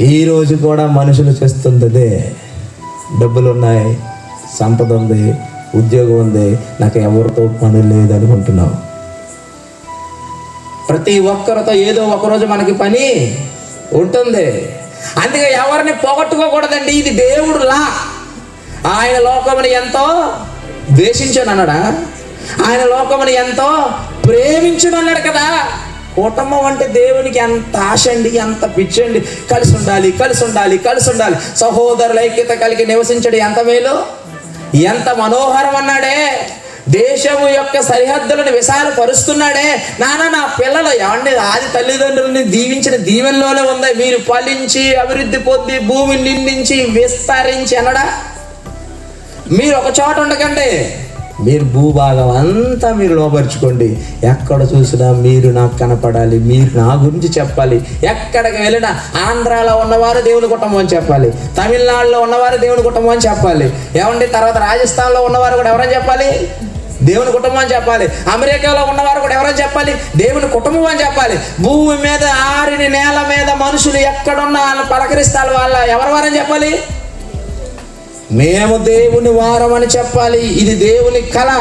ఈరోజు కూడా మనుషులు చేస్తుందే. డబ్బులు ఉన్నాయి, సంపద ఉంది, ఉద్యోగం ఉంది, నాకు ఎవరితో పని లేదనుకుంటున్నావు. ప్రతి ఒక్కరితో ఏదో ఒకరోజు మనకి పని ఉంటుంది. అందుకే ఎవరిని పోగొట్టుకోకూడదండి. ఇది దేవుడు లా. ఆయన లోకముని ఎంతో ద్వేషించను అన్నాడా? ఆయన లోకముని ఎంతో ప్రేమించును అన్నాడు కదా. కుటుంబం అంటే దేవునికి ఎంత ఆశ అండి, ఎంత పిచ్చండి. కలిసి ఉండాలి, కలిసి ఉండాలి, కలిసి ఉండాలి, సహోదరుల ఐక్యత కలిగి నివసించడం ఎంత మేలు, ఎంత మనోహరం అన్నాడే. దేశము యొక్క సరిహద్దులను విశాలపరుస్తున్నాడే. నా పిల్లలు ఏమండి, ఆది తల్లిదండ్రులని దీవించిన దీవెనలోనే ఉంది. మీరు ఫలించి అభివృద్ధి పొంది భూమిని నిండించి విస్తరించి అనడా. మీరు ఒక చోట ఉండకండి, మీరు భూభాగం అంతా మీరు లోపరుచుకోండి. ఎక్కడ చూసినా మీరు నాకు కనపడాలి, మీరు నా గురించి చెప్పాలి. ఎక్కడికి వెళ్ళినా ఆంధ్రాలో ఉన్నవారు దేవుని కుటుంబం అని చెప్పాలి, తమిళనాడులో ఉన్నవారు దేవుని కుటుంబం అని చెప్పాలి. ఏమండి, తర్వాత రాజస్థాన్లో ఉన్నవారు కూడా ఎవరని చెప్పాలి? దేవుని కుటుంబం అని చెప్పాలి. అమెరికాలో ఉన్నవారు కూడా ఎవరని చెప్పాలి? దేవుని కుటుంబం అని చెప్పాలి. భూమి మీద ఆరిని నేల మీద మనుషులు ఎక్కడున్నా వాళ్ళని పలకరిస్తారు. వాళ్ళ ఎవరెవరని చెప్పాలి? మేము దేవుని వారం అని చెప్పాలి. ఇది దేవుని కళ.